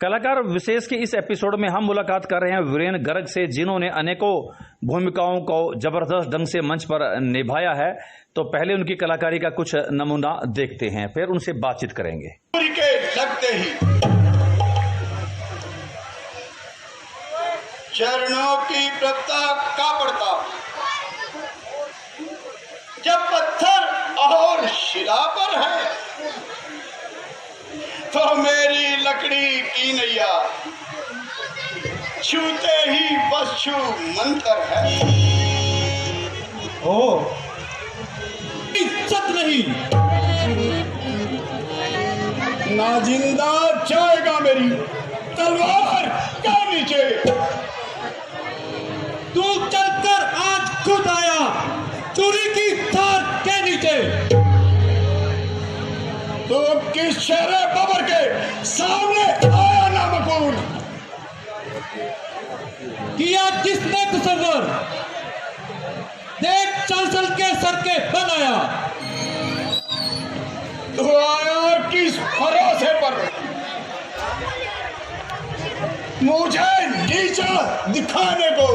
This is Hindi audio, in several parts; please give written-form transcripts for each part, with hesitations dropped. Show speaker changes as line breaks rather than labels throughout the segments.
कलाकार विशेष के इस एपिसोड में हम मुलाकात कर रहे हैं वीरेन गर्ग से, जिन्होंने अनेकों भूमिकाओं को जबरदस्त ढंग से मंच पर निभाया है। तो पहले उनकी कलाकारी का कुछ नमूना देखते हैं, फिर उनसे बातचीत करेंगे।
के लगते ही चरणों की प्रभुता का पड़ता, जब पत्थर और शिला पर है तो मेरी लकड़ी की नैया छूते ही बस छू मंतर है।
ओ इज्जत नहीं
ना जिंदा जाएगा मेरी तलवार के नीचे।
तू चलकर आज खुद आया चोरी की तार के नीचे।
तो किस शेरे बबर के सामने आया ना मकूर?
किया किसने तसव्वुर, देख चल चल के सर के बनाया।
तो आया किस भरोसे पर मुझे नीचा दिखाने को?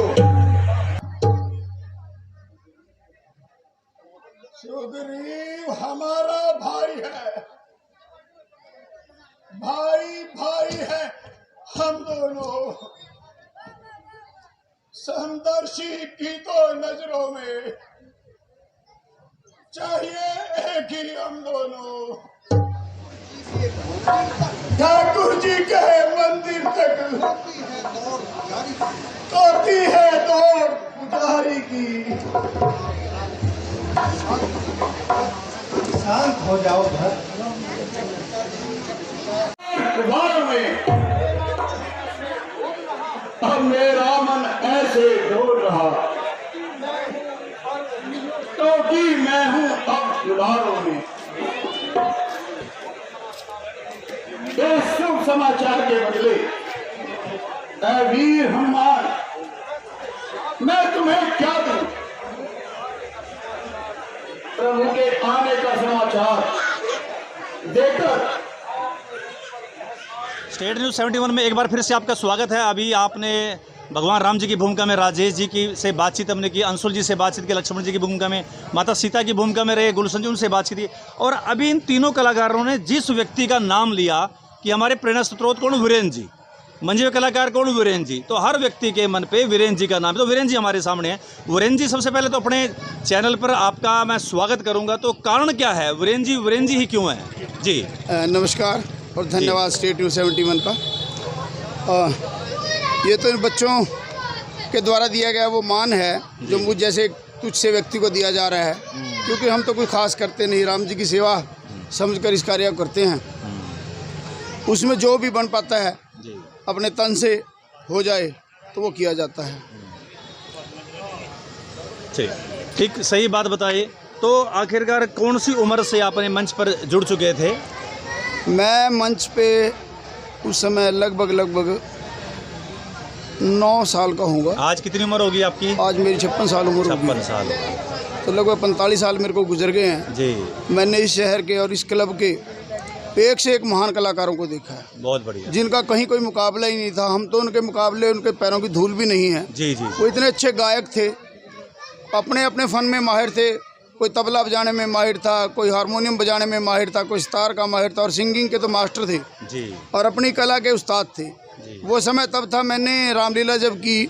सुग्रीव हमारा भाई है, भाई भाई है हम दोनों। समदर्शी की तो नजरों में चाहिए एक ही हम दोनों। ठाकुर जी के मंदिर तक होती है दौड़ पुजारी की।
शांत हो जाओ भरत।
में अब मेरा मन ऐसे डोल रहा क्योंकि मैं हूं अब दुलारों में। इस शुभ समाचार के बदले ऐ वीर हनुमान, मैं तुम्हें क्या दूं? प्रभु के आने का समाचार देकर।
स्टेट न्यूज़ 71 में एक बार फिर से आपका स्वागत है। अभी आपने भगवान राम जी की भूमिका में राजेश जी की से बातचीत हमने की, अंशुल जी से बातचीत की, लक्ष्मण जी की भूमिका में माता सीता की भूमिका में रहे गुलशन जी, उनसे बातचीत की। और अभी इन तीनों कलाकारों ने जिस व्यक्ति का नाम लिया कि हमारे प्रेरणा स्रोत कौन, वीरेन जी, मंझे कलाकार कौन, वीरेन जी, तो हर व्यक्ति के मन पे वीरेन जी का नाम है। तो वीरेन जी हमारे सामने हैं। वीरेन जी, सबसे पहले तो अपने चैनल पर आपका मैं स्वागत करूँगा। तो कारण क्या है, वीरेन जी ही क्यों है? जी
नमस्कार और धन्यवाद स्टेट न्यूज़ 71 का। ये तो इन बच्चों के द्वारा दिया गया वो मान है जो मुझ जैसे तुझ से व्यक्ति को दिया जा रहा है, क्योंकि हम तो कोई खास करते नहीं, राम जी की सेवा समझकर इस कार्य को करते हैं। उसमें जो भी बन पाता है अपने तन से हो जाए तो वो किया जाता है।
ठीक, सही बात बताइए। तो आखिरकार कौन सी उम्र से आपने मंच पर जुड़ चुके थे?
मैं मंच पे उस समय लगभग 9 साल का होऊंगा।
आज कितनी उम्र होगी आपकी?
आज मेरी 56 साल उम्र होगी।
56 साल।
तो लगभग 45 साल मेरे को गुजर गए हैं
जी।
मैंने इस शहर के और इस क्लब के एक से एक महान कलाकारों को देखा है,
बहुत बढ़िया,
जिनका कहीं कोई मुकाबला ही नहीं था। हम तो उनके मुकाबले उनके पैरों की धूल भी नहीं है।
जी जी।
वो इतने अच्छे गायक थे, अपने अपने फ़न में माहिर थे। कोई तबला बजाने में माहिर था, कोई हारमोनियम बजाने में माहिर था, कोई सितार का माहिर था, और सिंगिंग के तो मास्टर थे
जी, और
अपनी कला के उस्ताद थे। वो समय तब था, मैंने रामलीला जब की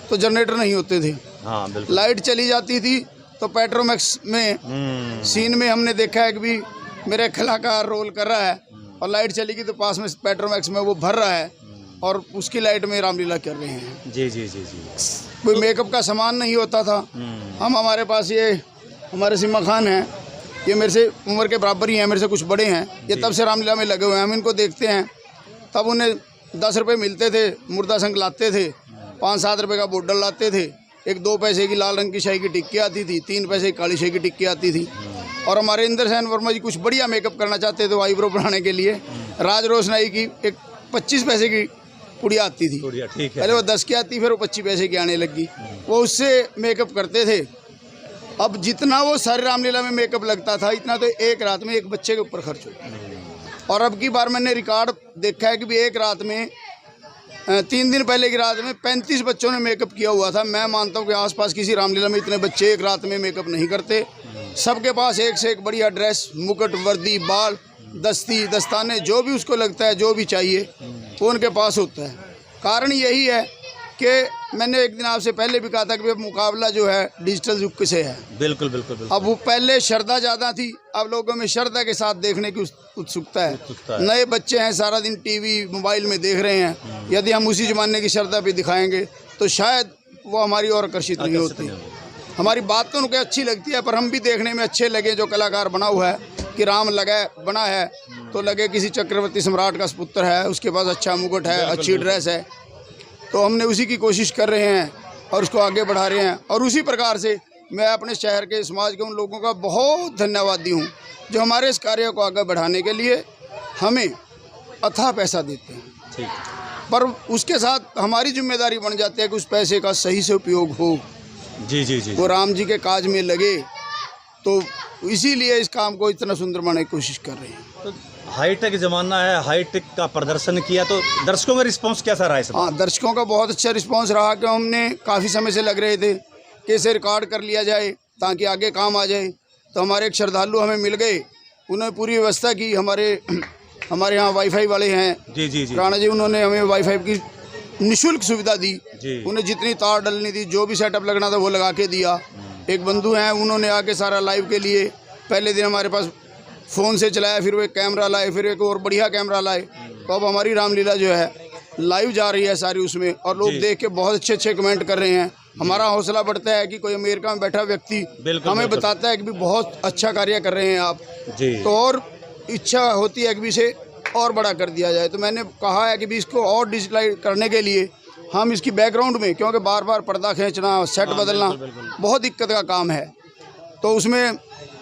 तो जनरेटर नहीं होते थे।
हाँ बिल्कुल।
लाइट चली जाती थी तो पेट्रोमैक्स में सीन में हमने देखा है कि भी मेरा कलाकार रोल कर रहा है और लाइट चली गई तो पास में पेट्रोमैक्स में वो भर रहा है और उसकी लाइट में रामलीला कर रहे हैं।
जी जी जी जी।
कोई मेकअप का सामान नहीं होता था। हमारे पास ये हमारे सिम्मा खान हैं, ये मेरे से उम्र के बराबर ही हैं, मेरे से कुछ बड़े हैं। ये तब से रामलीला में लगे हुए हैं। हम इनको देखते हैं, तब उन्हें 10 रुपये मिलते थे, मुर्दा संग लाते थे, 5-7 रुपये का बोतल लाते थे, एक 2 पैसे की लाल रंग की शाही की टिक्की आती थी, 3 पैसे की काली शाही की टिक्की आती थी। और हमारे इंद्र सेन वर्मा जी कुछ बढ़िया मेकअप करना चाहते थे आईब्रो बढ़ाने के लिए, राज रोशनाई की एक 25 पैसे की पुड़िया आती थी। पहले वो 10 की आती, फिर वो 25 पैसे की आने लगी। वो उससे मेकअप करते थे। अब जितना वो सारी रामलीला में मेकअप लगता था, इतना तो एक रात में एक बच्चे के ऊपर खर्च होता। और अब की बार मैंने रिकॉर्ड देखा है कि भी एक रात में 3 दिन पहले की रात में 35 बच्चों ने मेकअप किया हुआ था। मैं मानता हूँ कि आसपास किसी रामलीला में इतने बच्चे एक रात में मेकअप नहीं करते। सबके पास एक से एक बढ़िया ड्रेस, मुकुट, वर्दी, बाल, दस्ती, दस्ताने, जो भी उसको लगता है, जो भी चाहिए वो उनके पास होता है। कारण यही है कि मैंने एक दिन आपसे पहले भी कहा था कि मुकाबला जो है डिजिटल युग से है।
बिल्कुल बिल्कुल बिल्कुल।
अब वो पहले श्रद्धा ज़्यादा थी, अब लोगों में श्रद्धा के साथ देखने की उत्सुकता है। नए बच्चे हैं, सारा दिन टीवी मोबाइल में देख रहे हैं। यदि हम उसी ज़माने की श्रद्धा पे दिखाएंगे तो शायद वो हमारी और आकर्षित नहीं होती। हमारी बात तो उनको अच्छी लगती है, पर हम भी देखने में अच्छे लगे। जो कलाकार बना हुआ है कि राम बना है तो लगे किसी चक्रवर्ती सम्राट का पुत्र है, उसके पास अच्छा मुकुट है, अच्छी ड्रेस है, तो हमने उसी की कोशिश कर रहे हैं और उसको आगे बढ़ा रहे हैं। और उसी प्रकार से मैं अपने शहर के, समाज के उन लोगों का बहुत धन्यवादी हूँ जो हमारे इस कार्य को आगे बढ़ाने के लिए हमें अथाह पैसा देते हैं। पर उसके साथ हमारी जिम्मेदारी बन जाती है कि उस पैसे का सही से उपयोग हो।
जी जी जी।
वो राम जी के काज में लगे, तो इसीलिए इस काम को इतना सुंदर बनाने की कोशिश कर रहे हैं।
तो हाईटेक ज़माना है, हाईटेक का प्रदर्शन किया, तो दर्शकों का रिस्पांस कैसा रहा है?
हाँ, दर्शकों का बहुत अच्छा रिस्पांस रहा कि हमने काफ़ी समय से लग रहे थे कि इसे रिकॉर्ड कर लिया जाए ताकि आगे काम आ जाए। तो हमारे एक श्रद्धालु हमें मिल गए, उन्होंने पूरी व्यवस्था की। हमारे यहाँ वाईफाई वाले हैं
जी जी जी
राणा जी, उन्होंने हमें वाईफाई की निःशुल्क सुविधा दी।
जी।
उन्हें जितनी तार डलनी थी, जो भी सेटअप लगना था वो लगा के दिया। एक बंधु हैं, उन्होंने आके सारा लाइव के लिए पहले दिन हमारे पास फ़ोन से चलाया, फिर वो एक कैमरा लाए, फिर एक और बढ़िया कैमरा लाए। तो अब हमारी रामलीला जो है लाइव जा रही है सारी उसमें, और लोग देख के बहुत अच्छे अच्छे कमेंट कर रहे हैं। हमारा हौसला बढ़ता है कि कोई अमेरिका में बैठा व्यक्ति हमें बताता है कि भी बहुत अच्छा कार्य कर रहे हैं आप जी। तो और इच्छा होती है कि भी इसे और बड़ा कर दिया जाए। तो मैंने कहा है कि भी इसको और डिजिटलाइज करने के लिए हम इसकी बैकग्राउंड में, क्योंकि बार बार पर्दा खींचना, सेट बदलना बहुत दिक्कत का काम है, तो उसमें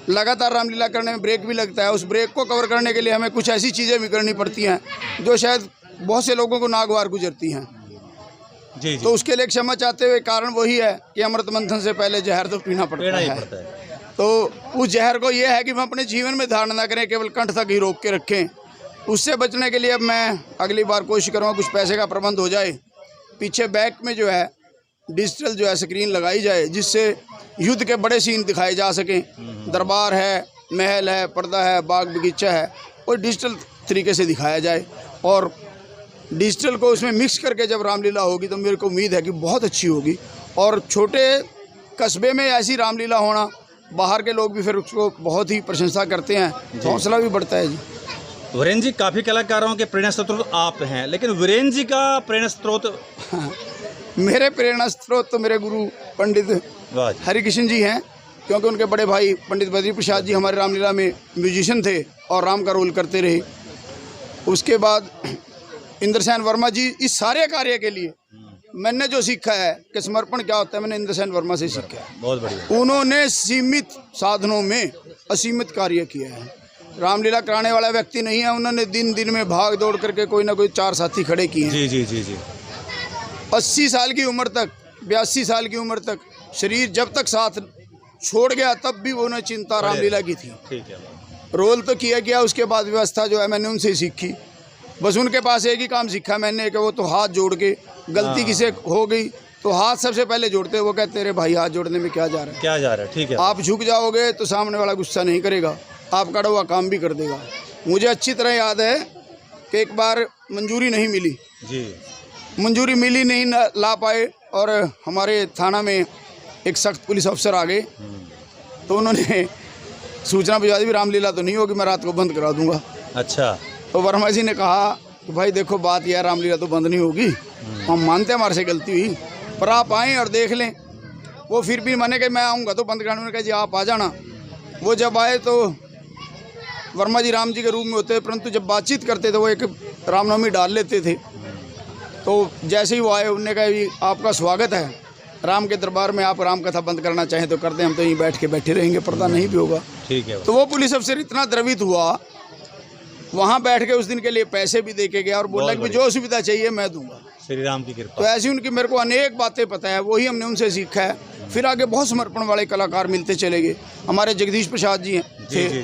लगातार रामलीला करने में ब्रेक भी लगता है। उस ब्रेक को कवर करने के लिए हमें कुछ ऐसी चीज़ें भी करनी पड़ती हैं जो शायद बहुत से लोगों को नागवार गुजरती हैं जी। तो उसके लिए क्षमा चाहते हुए, कारण वही है कि अमृत मंथन से पहले जहर तो पीना पड़ता है। तो उस जहर को ये है कि हम अपने जीवन में धारण ना करें, केवल कंठ तक ही रोक के रखें। उससे बचने के लिए अब मैं अगली बार कोशिश करूँगा कुछ पैसे का प्रबंध हो जाए, पीछे बैक में जो है डिजिटल जो है स्क्रीन लगाई जाए, जिससे युद्ध के बड़े सीन दिखाए जा सकें। दरबार है, महल है, पर्दा है, बाग बगीचा है, और डिजिटल तरीके से दिखाया जाए। और डिजिटल को उसमें मिक्स करके जब रामलीला होगी तो मेरे को उम्मीद है कि बहुत अच्छी होगी। और छोटे कस्बे में ऐसी रामलीला होना, बाहर के लोग भी फिर उसको बहुत ही प्रशंसा करते हैं, हौसला भी बढ़ता है जी।
वीरेंद्र जी, काफ़ी कलाकारों के प्रेरणा स्रोत आप हैं, लेकिन वीरेंद्र जी का प्रेरणा स्रोत?
मेरे प्रेरणा स्रोत तो मेरे गुरु पंडित हरिकृष्ण जी हैं, क्योंकि उनके बड़े भाई पंडित बद्री प्रसाद जी हमारे रामलीला में म्यूजिशियन थे और राम का रोल करते रहे। उसके बाद इंद्रसेन वर्मा जी, इस सारे कार्य के लिए मैंने जो सीखा है कि समर्पण क्या होता है, मैंने इंद्रसेन वर्मा से सीखा है।
बहुत बढ़िया।
उन्होंने सीमित साधनों में असीमित कार्य किया है। रामलीला कराने वाला व्यक्ति नहीं है, उन्होंने दिन दिन में भाग दौड़ करके कोई ना कोई 4 साथी खड़े किए हैं।
जी जी जी जी।
80 साल की उम्र तक, 82 साल की उम्र तक शरीर जब तक साथ छोड़ गया, तब भी उन्होंने चिंता रामलीला की थी।
ठीक है।
रोल तो किया गया, उसके बाद व्यवस्था जो है मैंने उनसे सीखी। बस उनके पास एक ही काम सीखा मैंने कि वो तो हाथ जोड़ के, गलती किसी हो गई तो हाथ सबसे पहले जोड़ते, वो कहते तेरे भाई हाथ जोड़ने में क्या जा रहा है,
क्या जा रहा है। ठीक है।
आप झुक जाओगे तो सामने वाला गुस्सा नहीं करेगा, आपका हुआ काम भी कर देगा। मुझे अच्छी तरह याद है कि एक बार मंजूरी नहीं मिली
जी,
मंजूरी मिली नहीं, ला पाए, और हमारे थाना में एक सख्त पुलिस अफसर आ गए, तो उन्होंने सूचना भिजवा दी, रामलीला तो नहीं होगी, मैं रात को बंद करा दूंगा।
अच्छा।
तो वर्मा जी ने कहा कि भाई देखो बात यह है, रामलीला तो बंद नहीं होगी, हम मानते हैं हमारे से गलती हुई, पर आप आएँ और देख लें। वो फिर भी माने कि मैं आऊँगा तो बंद कराने, उन्होंने कहा जी आप आ जाना। वो जब आए तो वर्मा जी राम जी के रूप में होते, परंतु जब बातचीत करते थे वो एक रामनवमी डाल लेते थे। तो जैसे ही वो आए, उन्होंने कहा जी आपका स्वागत है राम के दरबार में, आप राम कथा बंद करना चाहें तो कर दें, हम तो यहीं बैठ के बैठे रहेंगे, पर्दा नहीं भी होगा।
ठीक है।
तो वो पुलिस अफसर इतना द्रवित हुआ, वहाँ बैठ के उस दिन के लिए पैसे भी दे के गया और बोला कि जो सुविधा चाहिए मैं दूंगा,
श्री राम की कृपा।
तो ऐसी उनकी मेरे को अनेक बातें पता है, वही हमने उनसे सीखा है। फिर आगे बहुत समर्पण वाले कलाकार मिलते चले गए। हमारे जगदीश प्रसाद जी हैं थे,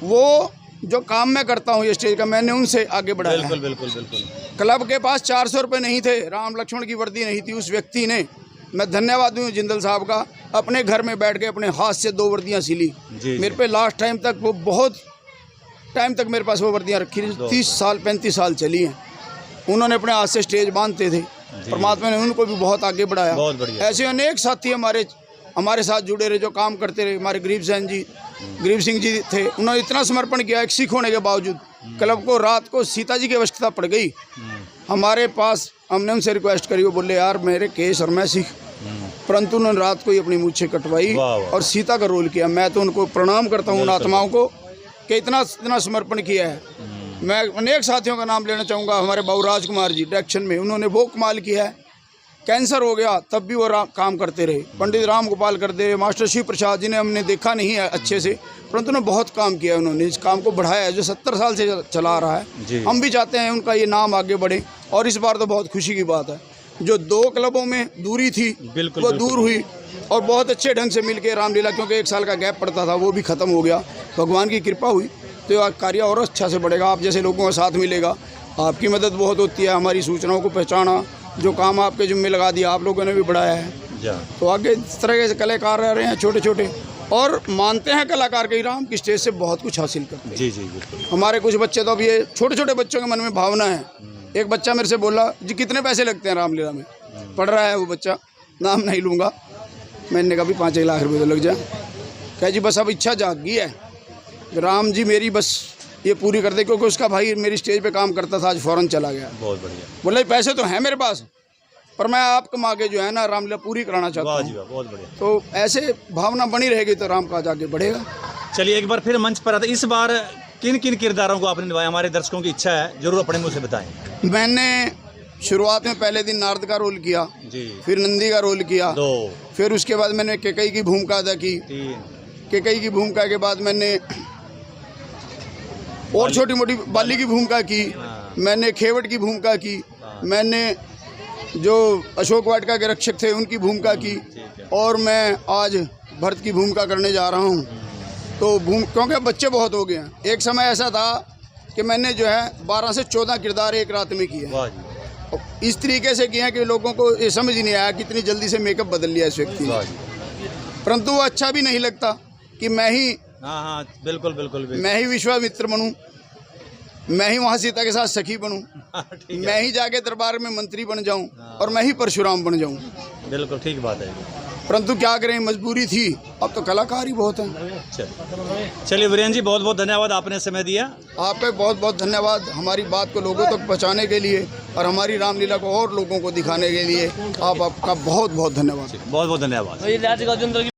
वो जो काम मैं करता हूँ ये स्टेज का, मैंने उनसे आगे बढ़ाया है।
बिल्कुल बिल्कुल बिल्कुल।
क्लब के पास 400 रुपये नहीं थे, राम लक्ष्मण की वर्दी नहीं थी, उस व्यक्ति ने, मैं धन्यवाद दूँ जिंदल साहब का, अपने घर में बैठ के अपने हाथ से 2 वर्दियाँ सिली मेरे पे। लास्ट टाइम तक वो बहुत टाइम तक मेरे पास वो वर्दियाँ रखी, 30 साल 35 साल चली हैं। उन्होंने अपने हाथ से स्टेज बांधते थे, परमात्मा ने उनको भी बहुत आगे बढ़ाया।
बहुत बढ़िया।
ऐसे अनेक साथी हमारे साथ जुड़े रहे, जो काम करते रहे। हमारे गरीब सिंह जी थे, उन्होंने इतना समर्पण किया, एक सिख होने के बावजूद। क्लब को रात को सीता जी की आवश्यकता पड़ गई हमारे पास, हमने उनसे रिक्वेस्ट करी, वो बोले यार मेरे केस और मैं सिख, परंतु उन्होंने रात को ही अपनी मूछें कटवाई और सीता का रोल किया। मैं तो उनको प्रणाम करता हूँ, उन आत्माओं को, कि इतना समर्पण किया है। मैं अनेक साथियों का नाम लेना चाहूँगा। हमारे बाबूराज कुमार जी डायरेक्शन में, उन्होंने वो कमाल किया है। कैंसर हो गया तब भी वो काम करते रहे। पंडित राम गोपाल करते रहे। मास्टर शिव प्रसाद जी ने हमने देखा नहीं है अच्छे से, परंतु उन्होंने बहुत काम किया। उन्होंने इस काम को बढ़ाया है, जो 70 साल से चला आ रहा है। हम भी चाहते हैं उनका ये नाम आगे बढ़े। और इस बार तो बहुत खुशी की बात है, जो 2 क्लबों में दूरी थी वो दूर हुई और बहुत अच्छे ढंग से मिल के रामलीला, क्योंकि 1 साल का गैप पड़ता था, वो भी ख़त्म हो गया। भगवान की कृपा हुई तो यह कार्य और अच्छा से बढ़ेगा। आप जैसे लोगों का साथ मिलेगा, आपकी मदद बहुत होती है। हमारी सूचनाओं को पहचाना, जो काम आपके जिम्मे लगा दिया, आप लोगों ने भी बढ़ाया है। तो आगे इस तरह के कलाकार रह रहे हैं छोटे छोटे, और मानते हैं कलाकार के राम की स्टेज से बहुत कुछ हासिल करते हैं।
जी जी बिल्कुल।
हमारे कुछ बच्चे तो अब ये छोटे छोटे बच्चों के मन में भावना है। एक बच्चा मेरे से बोला जी कितने पैसे लगते हैं रामलीला में, पढ़ रहा है वो बच्चा, नाम नहीं लूँगा। मैंने कहा भी 5-1 लाख रुपये तो लग जाए। कह जी बस अब इच्छा जाग गई है, राम जी मेरी बस ये पूरी कर दे, क्योंकि उसका भाई मेरी स्टेज पे काम करता था, आज फौरन चला गया।
बहुत बढ़िया।
बोले पैसे तो हैं मेरे पास, पर मैं आप कमा के जो है ना रामलीला पूरी कराना चाहता हूँ।
बहुत बढ़िया।
तो ऐसे भावना बनी रहेगी तो राम काज आगे बढ़ेगा।
चलिए एक बार फिर मंच पर आते, इस बार किन किन किरदारों को आपने निभाया? हमारे दर्शकों की इच्छा है, जरूर अपने मुँह से बताएं।
मैंने शुरुआत में पहले दिन नारद का रोल किया
जी,
फिर नंदी का रोल किया
2,
फिर उसके बाद मैंने कैकई की भूमिका अदा की
3,
कैकई की भूमिका के बाद मैंने और छोटी मोटी बाली की भूमिका की, मैंने खेवट की भूमिका की, मैंने जो अशोक वाटिका के रक्षक थे उनकी भूमिका की, और मैं आज भरत की भूमिका करने जा रहा हूँ। तो क्योंकि बच्चे बहुत हो गए हैं। एक समय ऐसा था कि मैंने जो है 12 से 14 किरदार एक रात में किए। इस तरीके से किए हैं कि लोगों को ये समझ ही नहीं आया कि इतनी जल्दी से मेकअप बदल लिया इस व्यक्ति ने। परंतु वो अच्छा भी नहीं लगता कि मैं ही
बिल्कुल बिल्कुल
मैं ही विश्वामित्र बनूं, मैं ही वहाँ सीता के साथ सखी बनूं, मैं ही जाके दरबार में मंत्री बन जाऊं और मैं ही परशुराम बन जाऊं।
बिल्कुल ठीक बात है।
परंतु क्या करें, मजबूरी थी। अब तो कलाकार ही बहुत हैं।
चलिए वीरेंद्र जी, बहुत बहुत धन्यवाद, आपने समय दिया।
आप पे बहुत बहुत धन्यवाद, हमारी बात को लोगों तक पहुँचाने के लिए और हमारी रामलीला को और लोगों को दिखाने के लिए आपका बहुत बहुत धन्यवाद।
बहुत बहुत धन्यवाद।